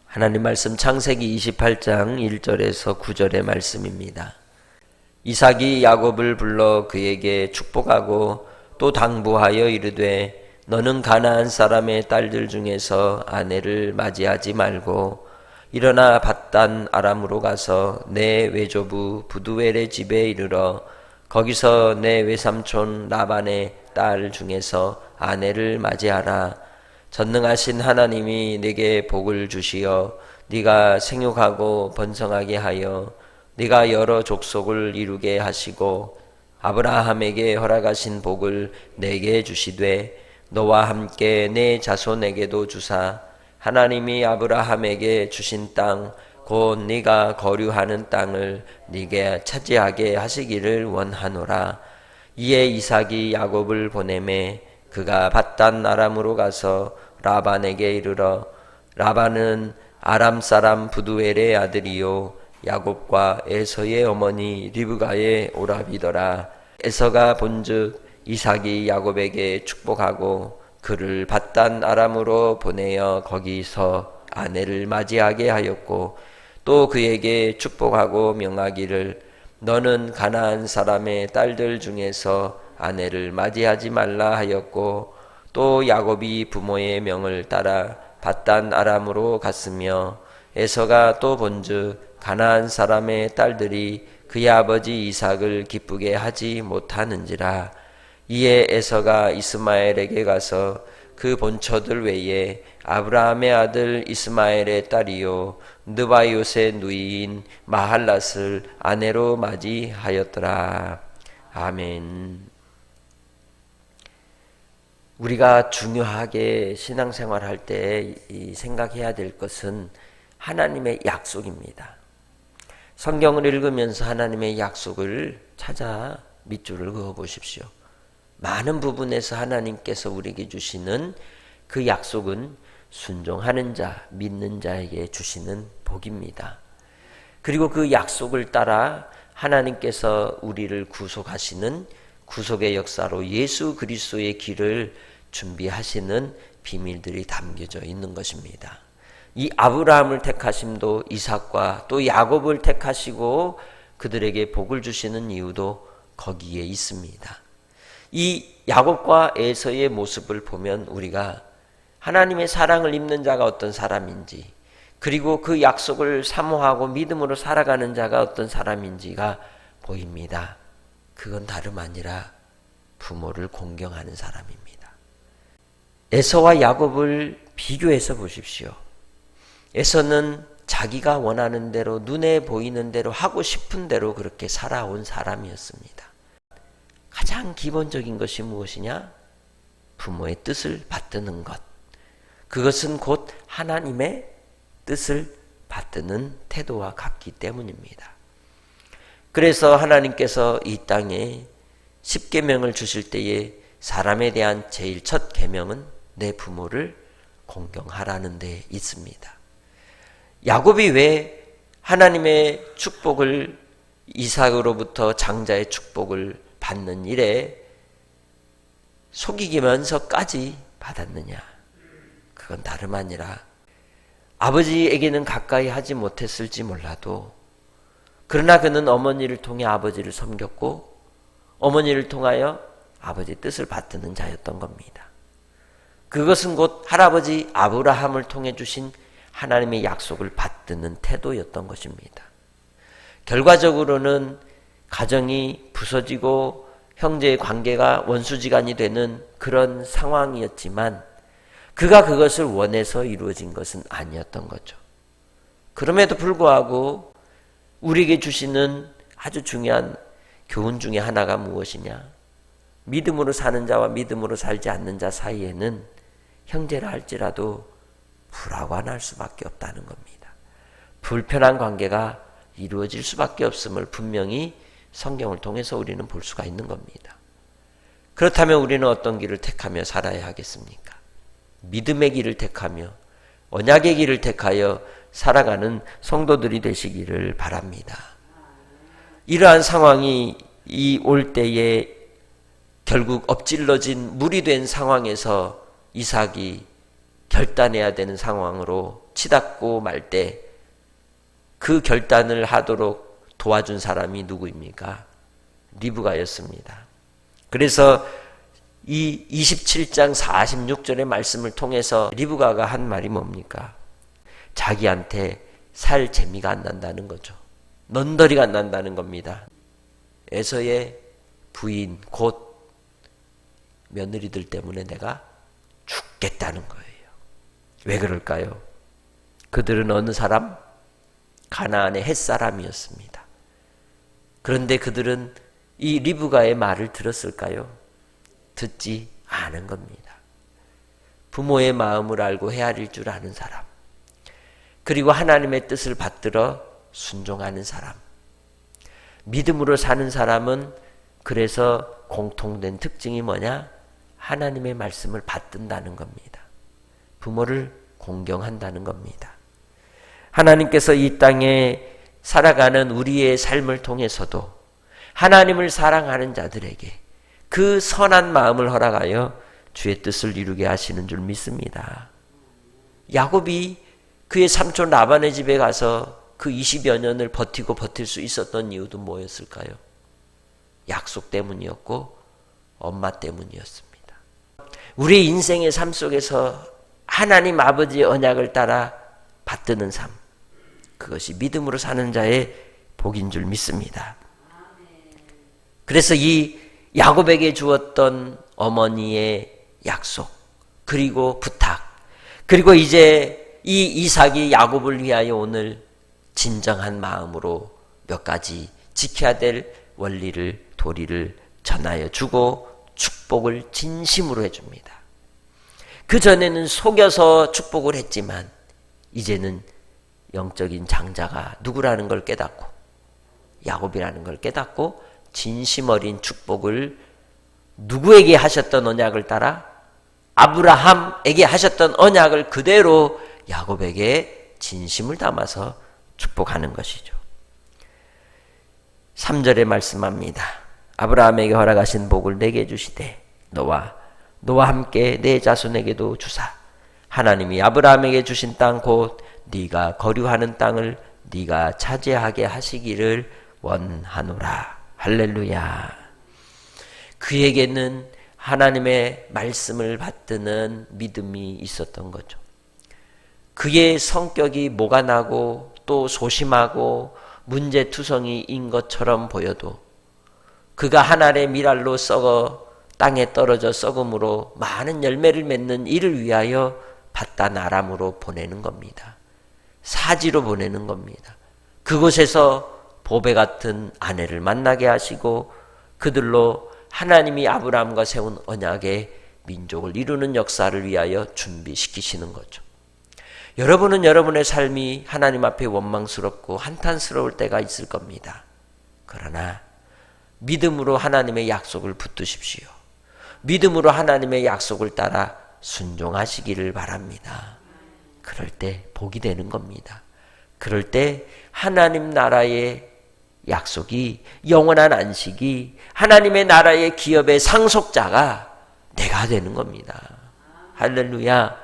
하나님 말씀 창세기 28장 1절에서 9절의 말씀입니다. 이삭이 야곱을 불러 그에게 축복하고 또 당부하여 이르되 너는 가나안 사람의 딸들 중에서 아내를 맞이하지 말고 일어나 밧단 아람으로 가서 내 외조부 부두엘의 집에 이르러 거기서 내 외삼촌 라반의 딸 중에서 아내를 맞이하라. 전능하신 하나님이 네게 복을 주시어 네가 생육하고 번성하게 하여 네가 여러 족속을 이루게 하시고 아브라함에게 허락하신 복을 내게 주시되 너와 함께 내 자손에게도 주사 하나님이 아브라함에게 주신 땅 곧 네가 거류하는 땅을 네게 차지하게 하시기를 원하노라. 이에 이삭이 야곱을 보내매 그가 밧단 아람으로 가서 라반에게 이르러 라반은 아람 사람 부두엘의 아들이요 야곱과 에서의 어머니 리브가의 오라비더라. 에서가 본즉 이삭이 야곱에게 축복하고 그를 밧단 아람으로 보내어 거기서 아내를 맞이하게 하였고 또 그에게 축복하고 명하기를 너는 가나안 사람의 딸들 중에서 아내를 맞이하지 말라 하였고 또 야곱이 부모의 명을 따라 밧단 아람으로 갔으며 에서가 또 본즉 가나안 사람의 딸들이 그의 아버지 이삭을 기쁘게 하지 못하는지라. 이에 에서가 이스마엘에게 가서 그 본처들 외에 아브라함의 아들 이스마엘의 딸이요 느바이옷의 누이인 마할랏을 아내로 맞이하였더라. 아멘. 우리가 중요하게 신앙생활할 때 생각해야 될 것은 하나님의 약속입니다. 성경을 읽으면서 하나님의 약속을 찾아 밑줄을 그어 보십시오. 많은 부분에서 하나님께서 우리에게 주시는 그 약속은 순종하는 자, 믿는 자에게 주시는 복입니다. 그리고 그 약속을 따라 하나님께서 우리를 구속하시는 구속의 역사로 예수 그리스도의 길을 준비하시는 비밀들이 담겨져 있는 것입니다. 이 아브라함을 택하심도 이삭과 또 야곱을 택하시고 그들에게 복을 주시는 이유도 거기에 있습니다. 이 야곱과 에서의 모습을 보면 우리가 하나님의 사랑을 입는 자가 어떤 사람인지 그리고 그 약속을 사모하고 믿음으로 살아가는 자가 어떤 사람인지가 보입니다. 그건 다름 아니라 부모를 공경하는 사람입니다. 에서와 야곱을 비교해서 보십시오. 에서는 자기가 원하는 대로 눈에 보이는 대로 하고 싶은 대로 그렇게 살아온 사람이었습니다. 가장 기본적인 것이 무엇이냐? 부모의 뜻을 받드는 것. 그것은 곧 하나님의 뜻을 받드는 태도와 같기 때문입니다. 그래서 하나님께서 이 땅에 10계명을 주실 때에 사람에 대한 제일 첫 계명은 내 부모를 공경하라는 데 있습니다. 야곱이 왜 하나님의 축복을 이삭으로부터 장자의 축복을 받는 일에 속이면서까지 받았느냐? 그건 다름 아니라 아버지에게는 가까이 하지 못했을지 몰라도 그러나 그는 어머니를 통해 아버지를 섬겼고 어머니를 통하여 아버지 뜻을 받드는 자였던 겁니다. 그것은 곧 할아버지 아브라함을 통해 주신 하나님의 약속을 받드는 태도였던 것입니다. 결과적으로는 가정이 부서지고 형제의 관계가 원수지간이 되는 그런 상황이었지만 그가 그것을 원해서 이루어진 것은 아니었던 거죠. 그럼에도 불구하고 우리에게 주시는 아주 중요한 교훈 중에 하나가 무엇이냐? 믿음으로 사는 자와 믿음으로 살지 않는 자 사이에는 형제라 할지라도 불화가 수밖에 없다는 겁니다. 불편한 관계가 이루어질 수밖에 없음을 분명히 성경을 통해서 우리는 볼 수가 있는 겁니다. 그렇다면 우리는 어떤 길을 택하며 살아야 하겠습니까? 믿음의 길을 택하며 언약의 길을 택하여 살아가는 성도들이 되시기를 바랍니다. 이러한 상황이 올 때에 결국 엎질러진 물이 된 상황에서 이삭이 결단해야 되는 상황으로 치닫고 말 때 그 결단을 하도록 도와준 사람이 누구입니까? 리브가였습니다. 그래서 이 27장 46절의 말씀을 통해서 리브가가 한 말이 뭡니까? 자기한테 살 재미가 안 난다는 거죠. 넌더리가 안 난다는 겁니다. 에서의 부인 곧 며느리들 때문에 내가 죽겠다는 거예요. 왜 그럴까요? 그들은 어느 사람? 가나안의 햇사람이었습니다. 그런데 그들은 이 리브가의 말을 들었을까요? 듣지 않은 겁니다. 부모의 마음을 알고 헤아릴 줄 아는 사람, 그리고 하나님의 뜻을 받들어 순종하는 사람, 믿음으로 사는 사람은 그래서 공통된 특징이 뭐냐? 하나님의 말씀을 받든다는 겁니다. 부모를 공경한다는 겁니다. 하나님께서 이 땅에 살아가는 우리의 삶을 통해서도 하나님을 사랑하는 자들에게 그 선한 마음을 허락하여 주의 뜻을 이루게 하시는 줄 믿습니다. 야곱이 그의 삼촌 라반의 집에 가서 그 20여 년을 버티고 버틸 수 있었던 이유도 뭐였을까요? 약속 때문이었고 엄마 때문이었습니다. 우리 인생의 삶 속에서 하나님 아버지의 언약을 따라 받드는 삶, 그것이 믿음으로 사는 자의 복인 줄 믿습니다. 그래서 이 야곱에게 주었던 어머니의 약속, 그리고 부탁, 그리고 이제 이 이삭이 야곱을 위하여 오늘 진정한 마음으로 몇 가지 지켜야 될 원리를, 도리를 전하여 주고 축복을 진심으로 해줍니다. 그전에는 속여서 축복을 했지만 이제는 영적인 장자가 누구라는 걸 깨닫고 야곱이라는 걸 깨닫고 진심 어린 축복을 누구에게 하셨던 언약을 따라 아브라함에게 하셨던 언약을 그대로 야곱에게 진심을 담아서 축복하는 것이죠. 3절에 말씀합니다. 아브라함에게 허락하신 복을 내게 주시되 너와 함께 내 자손에게도 주사 하나님이 아브라함에게 주신 땅 곧 네가 거류하는 땅을 네가 차지하게 하시기를 원하노라. 할렐루야. 그에게는 하나님의 말씀을 받드는 믿음이 있었던 거죠. 그의 성격이 뭐가 나고 또 소심하고 문제투성이인 것처럼 보여도 그가 한 알의 밀알로 썩어 땅에 떨어져 썩음으로 많은 열매를 맺는 이를 위하여 바단 아람으로 보내는 겁니다. 사지로 보내는 겁니다. 그곳에서 보배 같은 아내를 만나게 하시고 그들로 하나님이 아브라함과 세운 언약의 민족을 이루는 역사를 위하여 준비시키시는 거죠. 여러분은 여러분의 삶이 하나님 앞에 원망스럽고 한탄스러울 때가 있을 겁니다. 그러나 믿음으로 하나님의 약속을 붙드십시오. 믿음으로 하나님의 약속을 따라 순종하시기를 바랍니다. 그럴 때 복이 되는 겁니다. 그럴 때 하나님 나라의 약속이, 영원한 안식이, 하나님의 나라의 기업의 상속자가 내가 되는 겁니다. 할렐루야.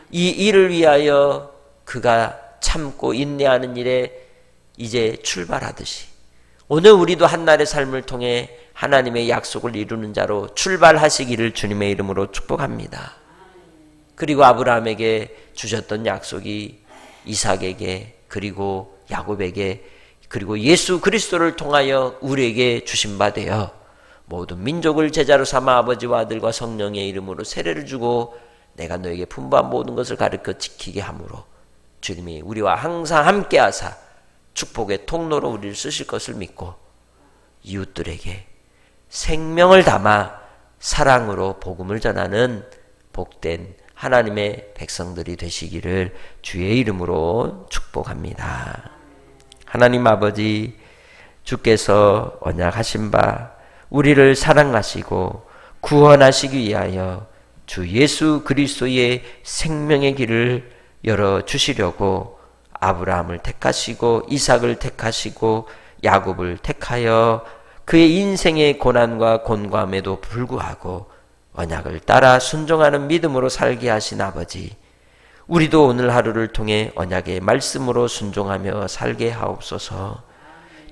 이 일을 위하여 그가 참고 인내하는 일에 이제 출발하듯이 오늘 우리도 한날의 삶을 통해 하나님의 약속을 이루는 자로 출발하시기를 주님의 이름으로 축복합니다. 그리고 아브라함에게 주셨던 약속이 이삭에게 그리고 야곱에게 그리고 예수 그리스도를 통하여 우리에게 주신 바 되어 모든 민족을 제자로 삼아 아버지와 아들과 성령의 이름으로 세례를 주고 내가 너에게 분부한 모든 것을 가르쳐 지키게 함으로 주님이 우리와 항상 함께 하사 축복의 통로로 우리를 쓰실 것을 믿고 이웃들에게 생명을 담아 사랑으로 복음을 전하는 복된 하나님의 백성들이 되시기를 주의 이름으로 축복합니다. 하나님 아버지, 주께서 언약하신 바 우리를 사랑하시고 구원하시기 위하여 주 예수 그리스도의 생명의 길을 열어주시려고 아브라함을 택하시고 이삭을 택하시고 야곱을 택하여 그의 인생의 고난과 곤고함에도 불구하고 언약을 따라 순종하는 믿음으로 살게 하신 아버지, 우리도 오늘 하루를 통해 언약의 말씀으로 순종하며 살게 하옵소서.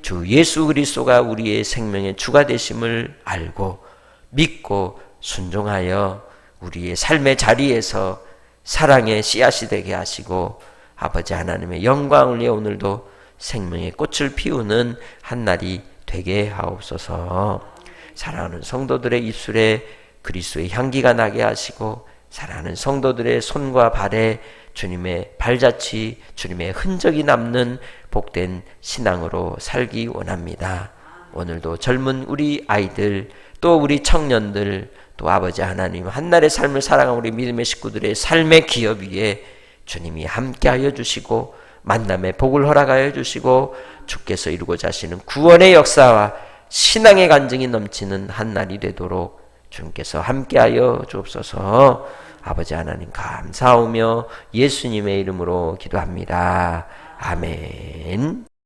주 예수 그리스도가 우리의 생명의 주가 되심을 알고 믿고 순종하여 우리의 삶의 자리에서 사랑의 씨앗이 되게 하시고 아버지 하나님의 영광을 위해 오늘도 생명의 꽃을 피우는 한 날이 되게 하옵소서. 사랑하는 성도들의 입술에 그리스도의 향기가 나게 하시고 사랑하는 성도들의 손과 발에 주님의 발자취, 주님의 흔적이 남는 복된 신앙으로 살기 원합니다. 오늘도 젊은 우리 아이들, 또 우리 청년들, 또 아버지 하나님 한날의 삶을 살아가는 우리 믿음의 식구들의 삶의 기업 위에 주님이 함께하여 주시고 만남의 복을 허락하여 주시고 주께서 이루고자 하시는 구원의 역사와 신앙의 간증이 넘치는 한 날이 되도록 주님께서 함께하여 주옵소서. 아버지 하나님 감사하며 예수님의 이름으로 기도합니다. 아멘.